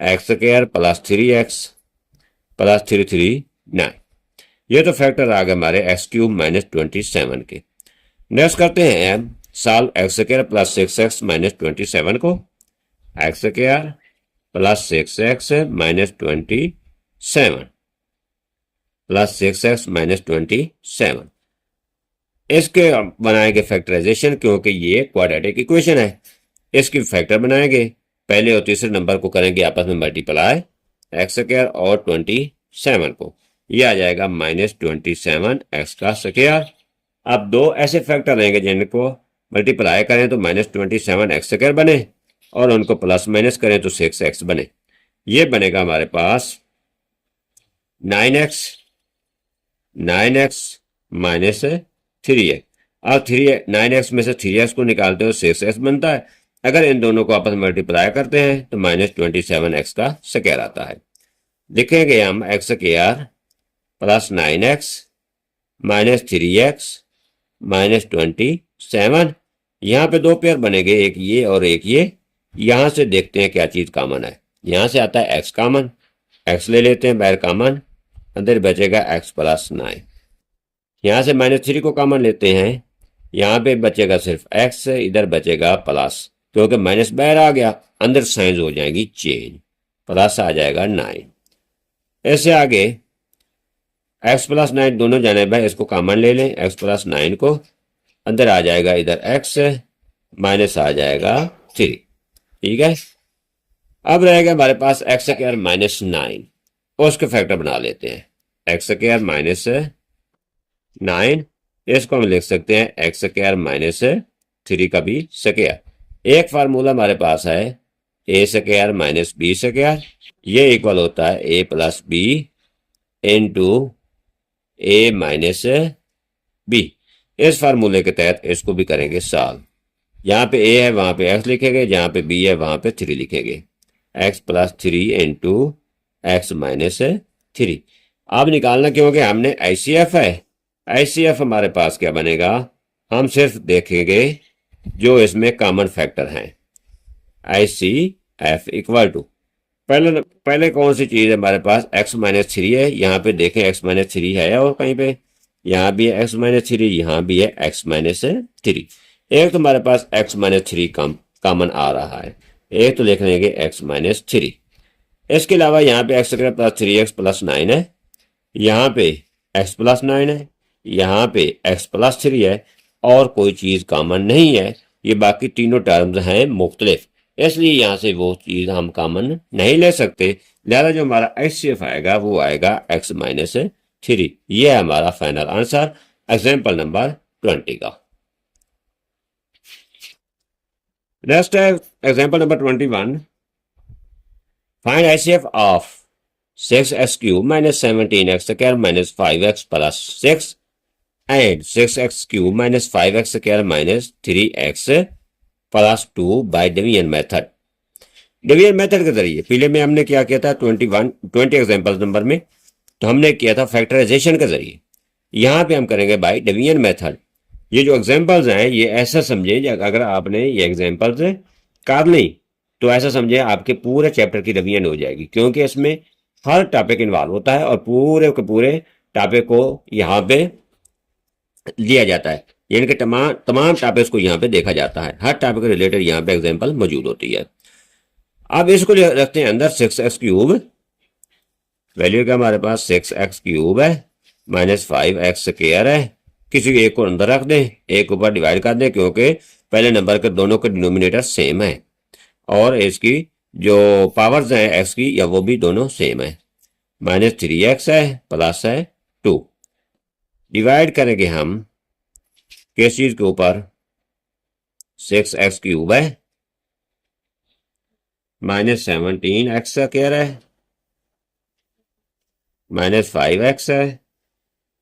x square plus 3x plus 3 ये तो फैक्टर आ गए हमारे एक्स क्यूब माइनस 27 के। नेक्स्ट करते हैं solve x square plus 6x minus 27 को। X square plus 6x minus 27 plus 6x minus 27 इसके बनाएंगे फैक्टराइजेशन, क्योंकि ये क्वाड्रेटिक इक्वेशन है। इसकी फैक्टर बनाएंगे, पहले और तीसरे नंबर को करेंगे आपस में मल्टीप्लाई, एक्स स्क्वायर और 27 को, ये आ जाएगा माइनस 27 एक्स का स्क्वायर। अब दो ऐसे फैक्टर रहेंगे जिनको मल्टीप्लाई करें तो माइनस 27 एक्स स्क्वायर बने और उनको प्लस माइनस करें तो 6x बने। ये बनेगा हमारे पास 9x माइनस 3x। अब 9x में से 3x को निकालते हो 6x बनता है। अगर इन दोनों को आपस में मल्टीप्लाई करते हैं तो माइनस 27x का स्क्वायर आता है। लिखेंगे हम x square plus 9x minus 3x minus 27। यहाँ पे दो पेयर बनेंगे, एक ये और एक ये। यहां से देखते हैं क्या चीज कॉमन है। यहां से आता है x कॉमन, x ले लेते हैं बाहर कॉमन, अंदर बचेगा x प्लस 9। यहां से माइनस 3 को कॉमन लेते हैं, यहां पे बचेगा सिर्फ x, इधर बचेगा प्लस, क्योंकि माइनस बाहर आ गया, अंदर साइंस हो जाएगी चेंज, प्लस आ जाएगा 9। ऐसे आगे x प्लस 9 दोनों जाने भाई इसको कॉमन ले लें, x प्लस 9 को, अंदर आ जाएगा इधर x, माइनस आ जाएगा 3। ठीक है, अब रहेगा हमारे पास एक्स स्क्वायर माइनस 9, उसके फैक्टर बना लेते हैं। एक्स स्क्वायर माइनस 9, इसको हम लिख सकते हैं एक्स स्क्वायर माइनस 3 का भी स्क्वायर। एक फार्मूला हमारे पास है a square minus B square, ये इक्वल होता है A plus B into A minus B. इस फार्मूले के तहत इसको भी करेंगे सॉल्व। यहाँ पे ए है वहां पे एक्स लिखेंगे, जहां पे बी है वहां पे 3 लिखेंगे। X plus 3 into x minus 3। अब निकालना क्योंकि हमने ICF है, ICF हमारे पास क्या बनेगा, हम सिर्फ देखेंगे जो इसमें कॉमन फैक्टर हैं। ICF इक्वल टू पहले कौन सी चीज है हमारे पास, x माइनस 3 है। यहाँ पे देखें x माइनस 3 है और कहीं पे यहाँ भी है x माइनस 3, यहाँ भी है x माइनस 3। एक तो हमारे पास x माइनस 3 कॉमन आ रहा है, एक तो लिख लेंगे x माइनस 3। इसके अलावा यहाँ पे x square plus 3x plus 9 है, यहाँ पे x प्लस 9 है, यहाँ पे x प्लस 3 है और कोई चीज कॉमन नहीं है। ये बाकी तीनों टर्म्स हैं मुख्तलिफ, इसलिए यहाँ से वो चीज हम कॉमन नहीं ले सकते। लिहाजा जो हमारा HCF आएगा वो आएगा x माइनस 3। ये है हमारा फाइनल आंसर एग्जाम्पल नंबर 20 का। नेक्स्ट है example number 21। Find ICF of 6x cube minus 17x square minus 5x plus 6 and 6x cube minus 5x square minus 3x plus 2 by division method. Division method के जरिए पहले में हमने क्या किया था 20 एग्जाम्पल नंबर में, तो हमने किया था फैक्टराइजेशन के जरिए। यहाँ पे हम करेंगे बाय डिवीजन मेथड। ये जो एग्जाम्पल्स हैं ये ऐसा समझे, अगर आपने ये एग्जाम्पल्स कर ली तो ऐसा समझे आपके पूरे चैप्टर की रिवीजन हो जाएगी, क्योंकि इसमें हर टॉपिक इन्वॉल्व होता है और पूरे के पूरे टॉपिक को यहाँ पे लिया जाता है, यानी कि तमाम टॉपिक्स को यहाँ पे देखा जाता है। हर टॉपिक के रिलेटेड यहाँ पे एग्जाम्पल मौजूद होती है। अब इसको रखते हैं अंदर 6x क्यूब, वैल्यू क्या हमारे पास 6x क्यूब है माइनस 5x स्क्वायर है। किसी एक को अंदर रख दें, एक ऊपर डिवाइड कर दें, क्योंकि पहले नंबर के दोनों के डिनोमिनेटर सेम है और इसकी जो पावर्स हैं एक्स की या वो भी दोनों सेम है। माइनस 3x है प्लस है 2। डिवाइड करेंगे हम किस चीज के ऊपर, 6x क्यूब है माइनस 17x स्क्वायर है माइनस 5x है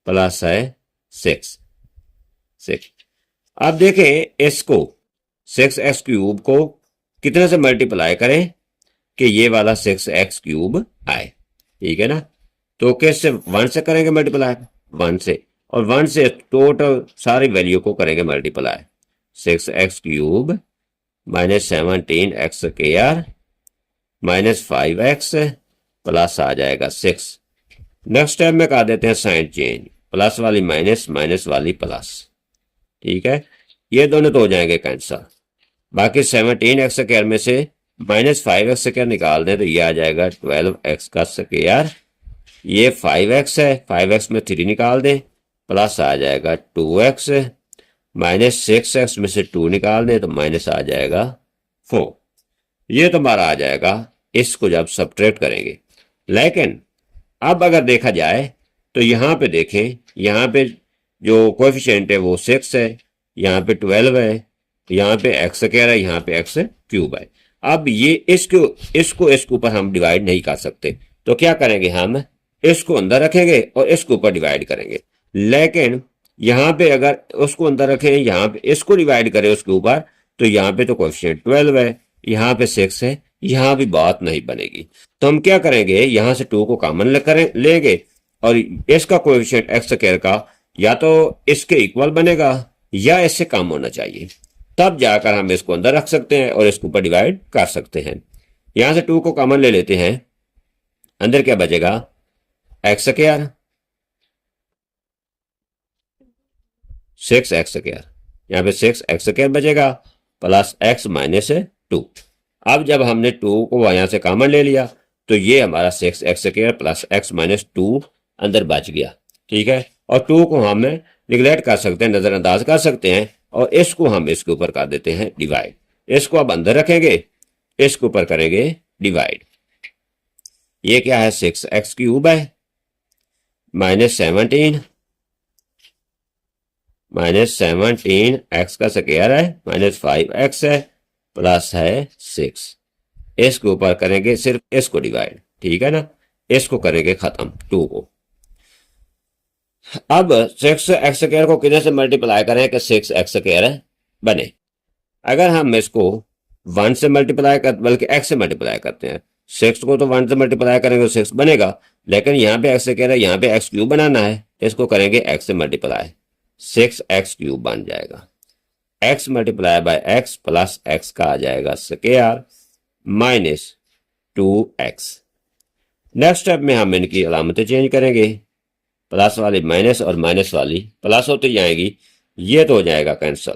प्लस है 6। अब देखें इसको 6x क्यूब को कितने से मल्टीप्लाई करें कि ये वाला 6x क्यूब आए, ठीक है ना। तो कैसे 1 से करेंगे मल्टीप्लाई, 1 से, और 1 से टोटल सारी वैल्यू को करेंगे multiply. 6x³ minus 17x² minus 5x plus आ जाएगा 6। नेक्स्ट स्टेप में कर देते हैं साइन चेंज, प्लस वाली माइनस, माइनस वाली प्लस। ठीक है, ये दोनों तो हो जाएंगे कैंसल। बाकी 17x² में से माइनस 5x² निकाल दें तो ये आ जाएगा 12x²। ये 5x है, 5x में 3 निकाल दें, प्लस आ जाएगा 2x, माइनस 6x में से 2 निकाल दें तो माइनस आ जाएगा 4। ये तो हमारा आ जाएगा, इसको जब सब्ट्रैक्ट करेंगे। लेकिन अब अगर देखा जाए तो यहाँ पे देखें, यहाँ पे जो कोएफिशिएंट है वो 6 है, यहाँ पे 12 है, यहाँ पे x² है, यहाँ पे x³ है। अब ये इसको इसके ऊपर हम डिवाइड नहीं कर सकते, तो क्या करेंगे, हम इसको अंदर रखेंगे और इसके ऊपर डिवाइड करेंगे। लेकिन यहाँ पे अगर उसको अंदर रखें, यहाँ पे इसको डिवाइड करें उसके ऊपर, तो यहाँ पे तो कोएफिशिएंट 12 है, यहाँ पे 6 है, यहाँ भी बात नहीं बनेगी। तो हम क्या करेंगे, यहाँ से 2 को कॉमन लेंगे और इसका कोएफिशिएंट x² का या तो इसके इक्वल बनेगा या इससे कम होना चाहिए, तब जाकर हम इसको अंदर रख सकते हैं और इसके ऊपर डिवाइड कर सकते हैं। यहां से 2 को कॉमन ले लेते हैं, अंदर क्या बचेगा, x², 6x², यहाँ पे 6x² बचेगा प्लस x माइनस 2। अब जब हमने 2 को यहां से कॉमन ले लिया तो ये हमारा 6x² प्लस x माइनस 2 अंदर बच गया। ठीक है, और 2 को हम निगलेक्ट कर सकते हैं, नजरअंदाज कर सकते हैं, और इसको हम इसके ऊपर कर देते हैं डिवाइड। इसको अब अंदर रखेंगे, इसके ऊपर करेंगे डिवाइड। ये क्या है, 6x³ है, माइनस 17 x² है, माइनस 5x है, प्लस है 6। इसके ऊपर करेंगे सिर्फ इसको डिवाइड। ठीक है ना, इसको करेंगे खत्म 2 को। अब 6x² को किधर से मल्टीप्लाई करें कि 6x² बने। अगर हम इसको 1 से मल्टीप्लाई कर, बल्कि x से मल्टीप्लाई करते हैं, 6 को तो 1 से मल्टीप्लाई करेंगे तो 6 बनेगा, लेकिन यहाँ पे x² है, यहाँ पे x³ बनाना है, इसको करेंगे x से मल्टीप्लाई, 6x³ बन जाएगा। x multiply by x plus x का आ जाएगा square minus 2x। Next step में हम इनकी अलामतें चेंज करेंगे, प्लस वाली माइनस और माइनस वाली प्लस होती जाएगी, ये तो हो जाएगा कैंसिल।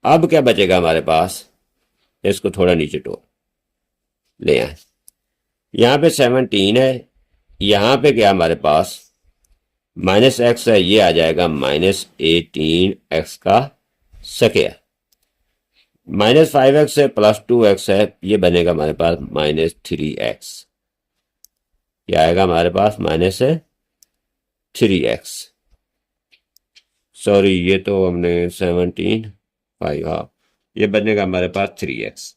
अब क्या बचेगा हमारे पास, इसको थोड़ा नीचे टोल ले आए, यहाँ पे 17 है, यहाँ पे क्या हमारे पास माइनस x है, ये आ जाएगा माइनस 18x का स्क्वायर, माइनस 5x है प्लस 2x है, ये बनेगा हमारे पास माइनस 3x। क्या आएगा हमारे पास, माइनस 3x, सॉरी ये तो हमने 17 5 हाफ, ये बनेगा हमारे पास 3x।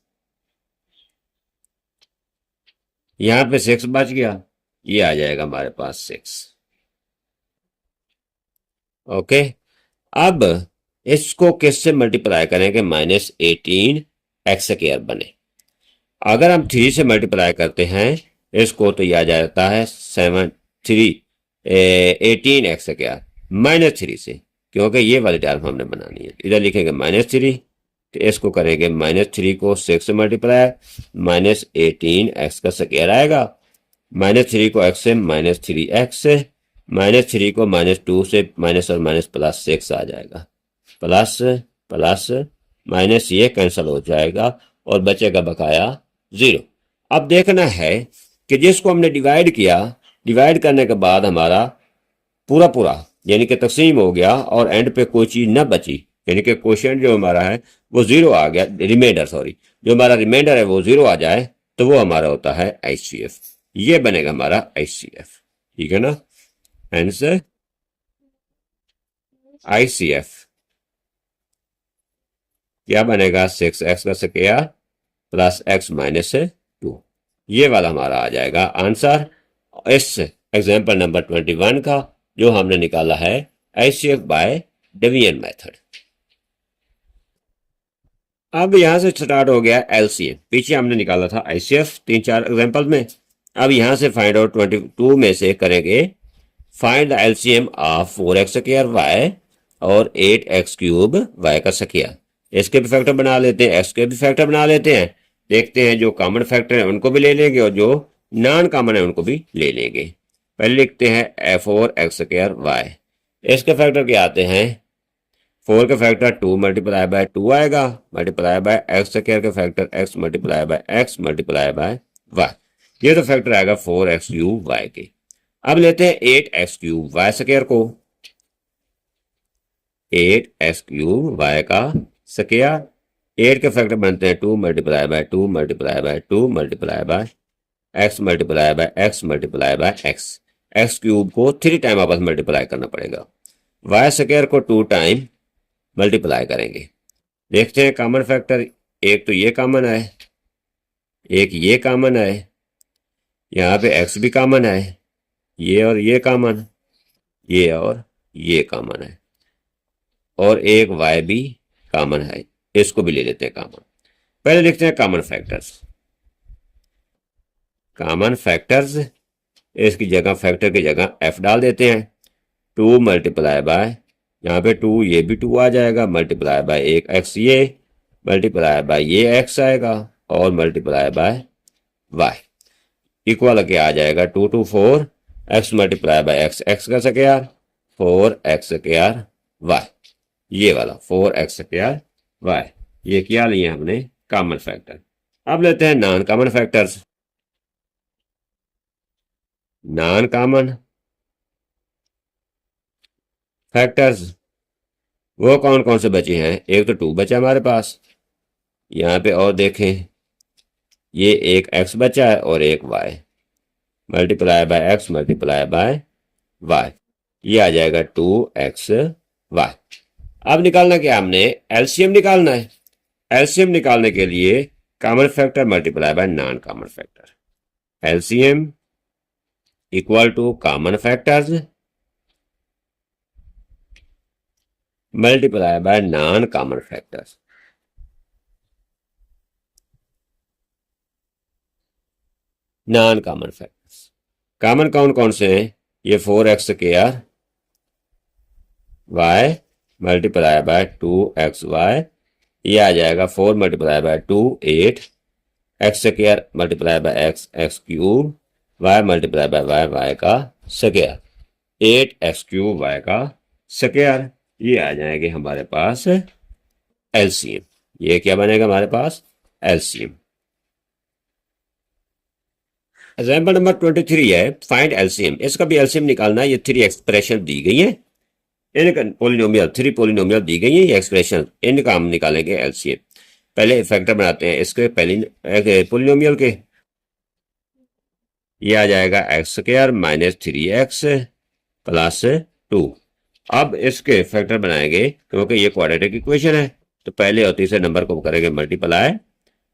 यहां पे 6 बच गया, ये आ जाएगा हमारे पास 6। ओके, अब इसको किससे मल्टीप्लाई करेंगे, माइनस 18x² बने। अगर हम 3 से मल्टीप्लाई करते हैं इसको तो यह आ जाता है 18x² माइनस 3 से, क्योंकि ये वाली टर्म हमने बनानी है। इधर लिखेंगे -3, तो इसको करेंगे -3 को 6 से मल्टीप्लाई, माइनस 18x का स्क्वायर आएगा, -3 को x से -3x से, -3 को -2 से, माइनस और माइनस प्लस 6 आ जाएगा, प्लस प्लस माइनस ये कैंसिल हो जाएगा और बचेगा बकाया 0। अब देखना है कि जिसको हमने डिवाइड किया, डिवाइड करने के बाद हमारा पूरा पूरा यानी कि तकसीम हो गया और एंड पे कोई चीज न बची, यानी कि क्वोशिएंट जो हमारा है वो 0 आ गया, रिमाइंडर सॉरी, जो हमारा रिमाइंडर है वो 0 आ जाए तो वो हमारा होता है HCF। ये बनेगा हमारा HCF। ठीक है ना, आंसर ICF क्या बनेगा, 6x का स्क्वायर प्लस x माइनस 2, ये वाला हमारा आ जाएगा आंसर इस एग्जाम्पल नंबर 21 का, जो हमने निकाला है HCF बाय डिवीजन मेथड। अब यहां से स्टार्ट हो गया LCM, पीछे हमने निकाला था ICF 3-4 एग्जाम्पल में, अब यहां से फाइंड आउट 22 में से करेंगे find the LCM of 4x square y और 8x क्यूब वाई का स्क्वायर। इसके भी फैक्टर बना लेते हैं, एक्स के भी फैक्टर बना लेते हैं। देखते हैं जो कॉमन फैक्टर है उनको भी ले लेंगे और जो नॉन कॉमन है उनको भी ले लेंगे। पहले लिखते हैं 4x स्क्वायर वाई। इसके फैक्टर क्या आते हैं, 4 के फैक्टर 2 मल्टीप्लाई बाय 2 आएगा, मल्टीप्लाई बाय एक्स स्क्वायर के factor x multiply by x multiply by y. ये तो फैक्टर आएगा 4x क्यूब वाई के। अब लेते हैं 8x क्यूब वाई स्क्वायर को, 8x क्यूब वाई का स्क्वायर। 8 के फैक्टर बनते हैं 2 multiply by 2 multiply by 2 multiply by x multiply by x multiply by x cube को 3 टाइम आपस मल्टीप्लाई करना पड़ेगा। वाई स्क्वायर को 2 टाइम मल्टीप्लाई करेंगे। देखते हैं कॉमन फैक्टर, एक तो ये कॉमन है, एक ये कॉमन है, यहाँ पे x भी कॉमन है, ये और ये कॉमन, ये और ये कॉमन है, और एक y भी कॉमन है, इसको भी ले लेते हैं कॉमन। पहले लिखते हैं कॉमन फैक्टर्स। कॉमन फैक्टर्स, इसकी जगह फैक्टर की जगह f डाल देते हैं। 2 मल्टीप्लाई बाय, यहाँ पे 2 ये भी 2 आ जाएगा, मल्टीप्लाई बाय एक x ये, मल्टीप्लाई बाय ये x आएगा और मल्टीप्लाई बाय y इक्वल के आ जाएगा 2 2 4 x multiply by x, x का स्क्वायर 4x स्क्वायर y, ये वाला 4x स्क्वायर y। ये क्या लिए हमने कॉमन फैक्टर। अब लेते हैं non common factors. Non common factors वो कौन कौन से बचे हैं, एक तो 2 बचा हमारे पास, यहाँ पे और देखें ये एक x बचा है और एक y, multiply by x multiply by y, ये आ जाएगा 2xy। अब निकालना क्या, हमने एलसीएम निकालना है। एलसीएम निकालने के लिए common factor multiply by non common factor, LCM equal to common factors multiply by non common factors. Non common factors common कौन कौन से हैं, ये 4x square y multiply by 2xy, ये आ जाएगा 4 multiply by 2 8 x square multiply by x cube y multiply by y का स्क्वायर 8x क्यूब y का स्क्वायर। ये आ जाएंगे हमारे पास एलसीएम। ये क्या बनेगा हमारे पास एलसीएम। एग्जाम्पल नंबर 23 है फाइंड एलसीएम। इसका भी एलसीएम निकालना है। ये 3 एक्सप्रेशन दी गई है, इनका पोलिनोमियल 3 पोलिनोमियल दी गई है, ये एक्सप्रेशन, इनका हम निकालेंगे एलसीएम। पहले फैक्टर बनाते हैं इसके पहले पोलिनोमियल के। ये आ जाएगा x square minus 3x plus 2। अब इसके फैक्टर बनाएंगे क्योंकि ये क्वाड्रेटिक इक्वेशन है, तो पहले और तीसरे नंबर को करेंगे multiply.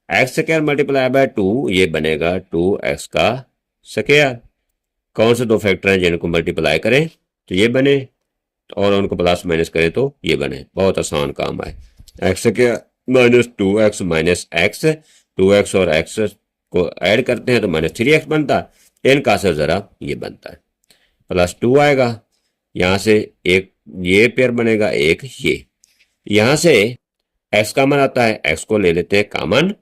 X square multiply by 2, ये बनेगा 2x का स्क्वायर। कौन से दो फैक्टर हैं जिनको मल्टीप्लाई करें तो ये बने, और उनको प्लस माइनस करें तो ये बने। बहुत आसान काम है। X square minus 2x minus x, 2x और x को ऐड करते हैं तो माइनस 3x बनता है। इनका असर जरा ये बनता है, प्लस 2 आएगा। यहां से एक ये पेयर बनेगा, एक ये। यहां से x कॉमन आता है, x को ले लेते हैं कॉमन,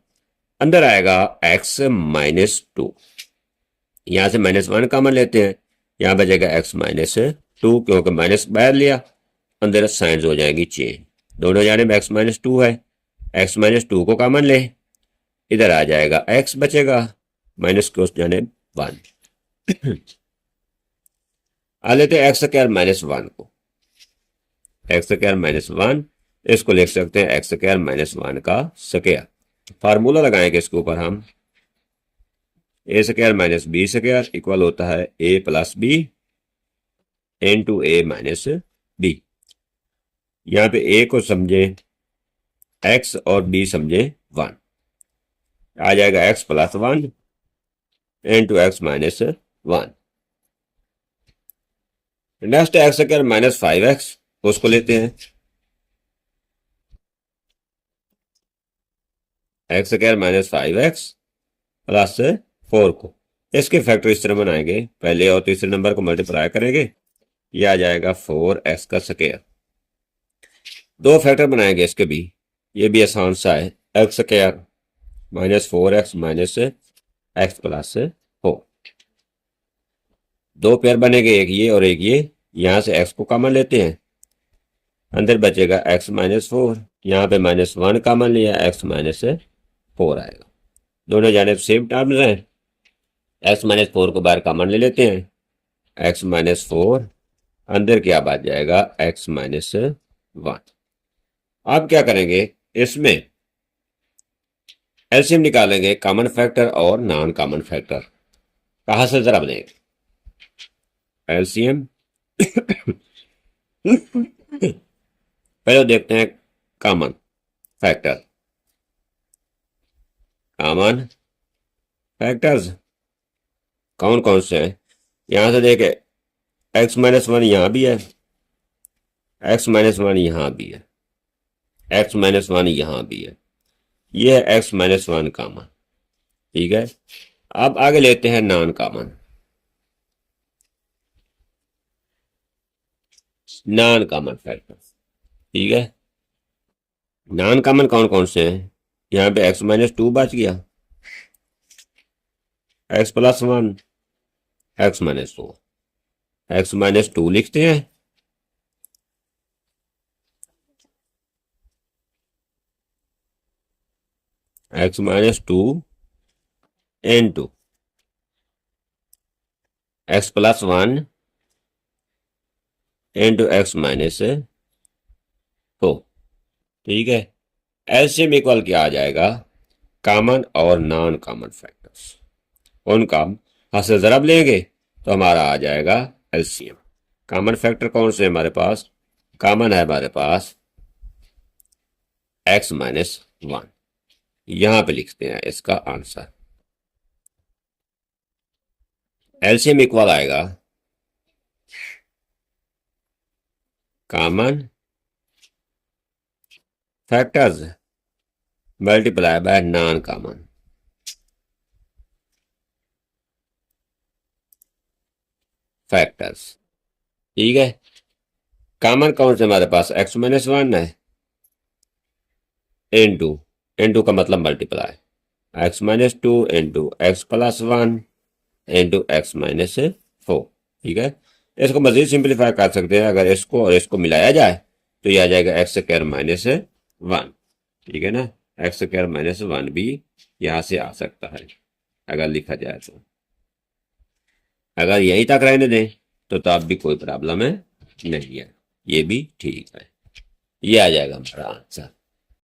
अंदर आएगा x माइनस 2। यहां से -1 कॉमन लेते हैं, यहां बचेगा x माइनस 2, क्योंकि माइनस बाहर लिया, अंदर साइंस हो जाएगी चेंज। दोनों जाने में x माइनस 2 है, x माइनस 2 को कॉमन ले, इधर आ जाएगा x बचेगा, माइनस को उस जाने 1। आ लेते हैं एक्स स्क्वायर माइनस 1 को, एक्स स्क्वायर माइनस 1, इसको लिख सकते हैं एक्स स्क्वायर माइनस 1 का स्क्वायर। फार्मूला लगाएंगे इसके ऊपर हम, A square minus B square equal होता है A plus B into A minus B. यहां पे ए को समझे x और b समझे 1, आ जाएगा x plus 1 into x minus 1। Next x square minus 5x, उसको लेते हैं x square minus 5x plus 4 को, इसके फैक्टर इस तरह बनाएंगे, पहले और तीसरे नंबर को मल्टीप्लाई करेंगे, यह आ जाएगा 4x का स्क्वायर। दो फैक्टर बनाएंगे इसके भी, ये भी आसान सा है, x square minus 4x minus x plus 4। दो पेयर बनेंगे, एक ये और एक ये, यहां से x को कॉमन लेते हैं, अंदर बचेगा x माइनस 4, यहाँ पे -1 कॉमन लिया, x माइनस 4 आएगा। दोनों जाने सेम टर्म्स हैं, x माइनस 4 को बाहर कॉमन ले लेते हैं, x माइनस 4 अंदर क्या बच जाएगा, x माइनस 1। अब क्या करेंगे, इसमें एलसीएम निकालेंगे, कॉमन फैक्टर और नॉन कॉमन फैक्टर। कहां से जरा बनेंगे एलसीएम पहले देखते हैं कॉमन फैक्टर। कॉमन फैक्टर्स कौन कौन से हैं, यहां से देखे x माइनस 1 यहां भी है, x माइनस 1 यहां भी है, x माइनस 1 यहां भी है, ये है x माइनस 1 कॉमन। ठीक है, अब आगे लेते हैं non common. Non common factor, ठीक है, नॉन कॉमन कौन कौन से हैं, यहाँ पे x माइनस 2 बच गया, x plus 1, x minus 2, x minus 2 लिखते हैं, x minus 2 into x plus 1 into x minus 4। ठीक है, एलसीएम इक्वल क्या आ जाएगा, कॉमन और नॉन कॉमन फैक्टर्स, उनका हासिल ज़रब लेंगे तो हमारा आ जाएगा एलसीएम। कॉमन फैक्टर कौन से हमारे पास, कॉमन है हमारे पास x माइनस 1, यहां पे लिखते हैं इसका आंसर। एलसीएम इक्वल आएगा common factors multiply by non common factors. ठीक है, कॉमन कौन से हमारे पास x माइनस 1 है, इंटू इंटू का मतलब multiply, x minus 2 into x plus 1 into x minus 4। ठीक है, इसको मजीद सिंप्लीफाई कर सकते हैं, अगर इसको और इसको मिलाया जाए तो यह आ जाएगा एक्स स्क्वायर माइनस 1। ठीक है ना, एक्स स्क्वायर माइनस 1 भी यहां से आ सकता है अगर लिखा जाए तो। अगर यहीं तक रहने दें तो तब भी कोई प्रॉब्लम है नहीं है, ये भी ठीक है, ये आ जाएगा हमारा आंसर।